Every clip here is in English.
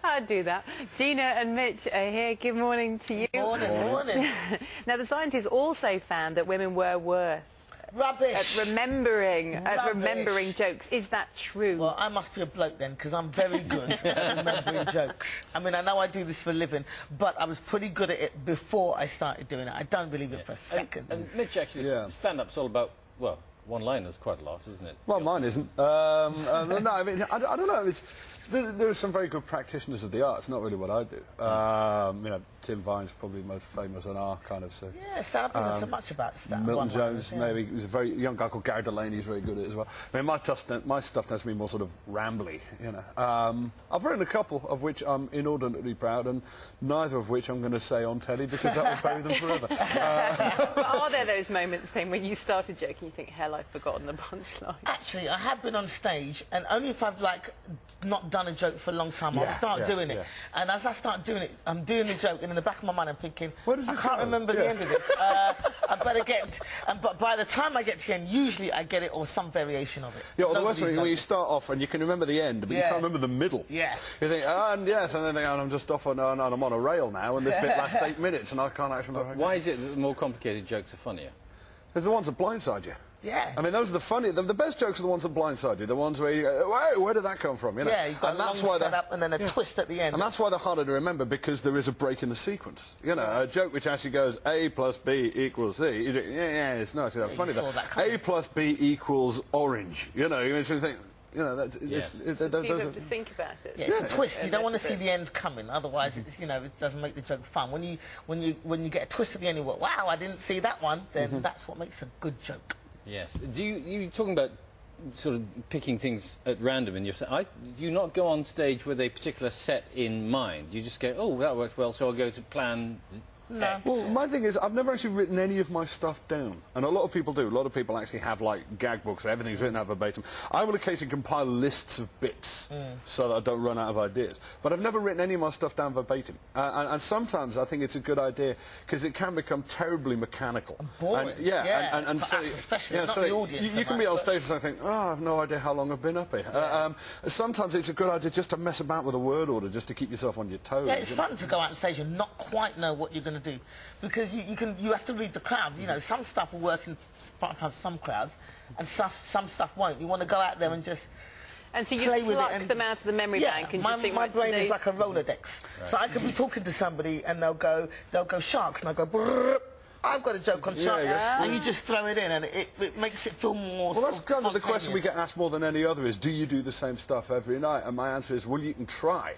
I'd do that. Gina and Mitch are here. Good morning to you. Morning, morning. Now, the scientists also found that women were worse Rubbish. at remembering jokes. Is that true? Well, I must be a bloke then, because I'm very good at remembering jokes. I mean, I know I do this for a living, but I was pretty good at it before I started doing it. I don't believe it for a second. And Mitch, actually, stand-up's all about, well, one-liners quite a lot, isn't it? Well, mine isn't. No, I mean, I don't know. There are some very good practitioners of the art. It's not really what I do. You know, Tim Vine's probably the most famous on our kind of... Yeah, stand-up isn't so much about stand-up. Milton Jones, maybe. He was a very young guy called Gary Delaney. He's very good at it as well. I mean, my stuff tends to be more sort of rambly, you know. I've written a couple of which I'm inordinately proud, and neither of which I'm going to say on telly because that will bury them forever. But are there those moments then when you started joking, you think, hell, I've forgotten the punchline? Actually, I have been on stage, and only if I've, like, not done a joke for a long time, I'll start doing it. And as I start doing it, I'm doing the joke, and in the back of my mind I'm thinking, where does this I can't remember the end of this. I better get... but by the time I get to the end, usually I get it or some variation of it. Yeah, well, the worst thing when you start off and you can remember the end, but you can't remember the middle. Yeah. You think, and yes, and then think, oh, I'm just off on, I'm on a rail now, and this bit lasts 8 minutes, and I can't actually remember. Why is it that the more complicated jokes are funnier? They're the ones that blindside you. Yeah. I mean, those are the funny, the best jokes are the ones that blindside you, the ones where you go, wow, where did that come from? You know? Yeah, you've got a long setup and then a twist at the end. And that's why they're harder to remember, because there is a break in the sequence. You know, a joke which actually goes A plus B equals C. You do, yeah, it's not actually that funny. A plus B equals orange. You know, you think, you know, that, people have to think about it. Yeah, it's a twist. You don't want to see the end coming, otherwise, it's, you know, it doesn't make the joke fun. When you get a twist at the end, you go, wow, I didn't see that one. Then that's what makes a good joke. Yes. Do you talking about sort of picking things at random in your set? Do you not go on stage with a particular set in mind? You just go, oh, that worked well, so I'll go to plan No. Well, my thing is, I've never actually written any of my stuff down, and a lot of people do. A lot of people actually have, like, gag books, so everything's written out verbatim. I will occasionally compile lists of bits so that I don't run out of ideas. But I've never written any of my stuff down verbatim. And sometimes I think it's a good idea, because it can become terribly mechanical. And boring. And so, especially, not the audience. You can be on stage and think, oh, I've no idea how long I've been up here. Sometimes it's a good idea just to mess about with a word order, just to keep yourself on your toes. Yeah, it's fun to go out on stage and not quite know what you're going to do, because you have to read the crowd. You know, some stuff will work in front of some crowds, and some stuff won't. You want to go out there and just and so you just pluck them out of the memory bank and just think, my brain is like a Rolodex. Right. So I could be talking to somebody and they'll go sharks, and I'll go brrr, I've got a joke on sharks, and you just throw it in, and it makes it feel more. Well, that's kind of the question we get asked more than any other: is do you do the same stuff every night? And my answer is, well, you can try.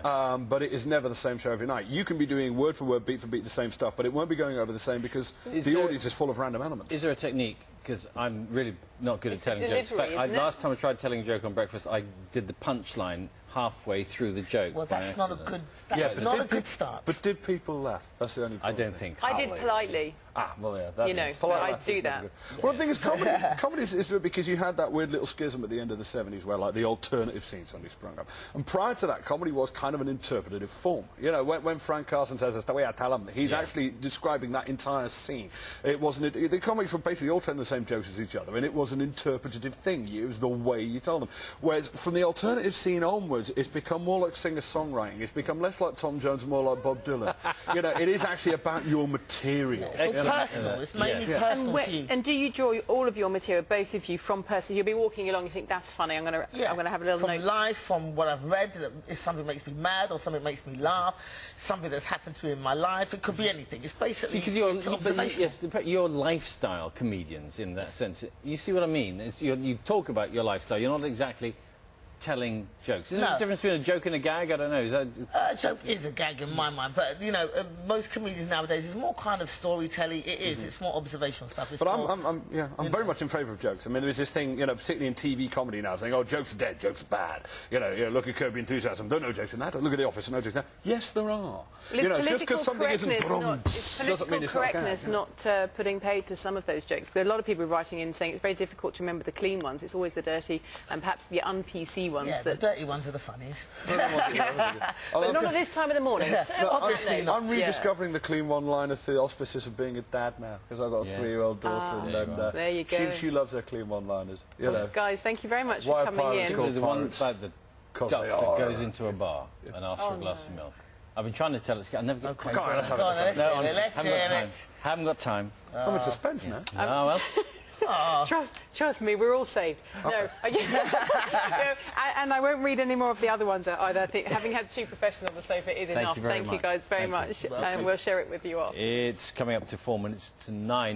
But it is never the same show every night. You can be doing word for word, beat for beat the same stuff, but it won't be going over the same, because the audience is full of random elements. Is there a technique? Because I'm really not good at telling jokes. In fact, last time I tried telling a joke on breakfast, I did the punchline halfway through the joke. Well, that's not a good. That's not a good start. But did people laugh? That's the only. I don't think so. I did politely. Ah, well, yeah, that's you know, I do that. Well, the thing is, comedy is because you had that weird little schism at the end of the 70s where, like, the alternative scene suddenly sprung up. And prior to that, comedy was kind of an interpretative form. You know, when Frank Carson says, that's the way I tell them, he's actually describing that entire scene. It wasn't... the comics were basically all telling the same jokes as each other, and it was an interpretative thing. It was the way you told them. Whereas, from the alternative scene onwards, it's become more like singer-songwriting. It's become less like Tom Jones, more like Bob Dylan. You know, it is actually about your material. It's personal. It's mainly personal to you. And do you draw all of your material, both of you, from person? You'll be walking along, you think that's funny. I'm going to have a little note. From life, from what I've read, if something makes me mad or something makes me laugh, something that's happened to me in my life. It could be anything. It's basically you're lifestyle comedians in that sense. You see what I mean? You talk about your lifestyle. You're not exactly telling jokes. Is there a difference between a joke and a gag? I don't know. Is that... a joke is a gag in my mind, but you know, most comedians nowadays is more kind of storytelling. It is. It's more observational stuff. It's but I'm very much in favour of jokes. I mean, there is this thing, you know, particularly in TV comedy now, saying, oh, jokes are dead, jokes are bad. You know, look at Curb Your Enthusiasm. There are no jokes in that. Look at The Office. No jokes in that. Yes, there are. Well, you know, just because something isn't doesn't mean it's not correctness not putting paid to some of those jokes. But a lot of people are writing in saying it's very difficult to remember the clean ones. It's always the dirty and perhaps the un-PC ones. Yeah, the dirty ones are the funniest. But not at this time of the morning. I'm rediscovering the clean one-liner through the auspices of being a dad now, because I've got a 3-year-old daughter, and there you go. She loves her clean one-liners. You know. Guys, thank you very much for coming in. The one about the 'Cause duck they that are. goes into a bar and asks for a glass of milk. I've been trying to tell it. I never got Okay, time. go on, let's have it, go on, let's No, hear it, honestly, let's haven't got hear time. it. Haven't got time. I'm in suspense now. Oh, well. Trust me, we're all saved. No, and I won't read any more of the other ones either. I think having had two professionals on the sofa is enough. you very Thank you much. guys very Thank much, you. and we'll share it with you all. It's coming up to 4 minutes to 9.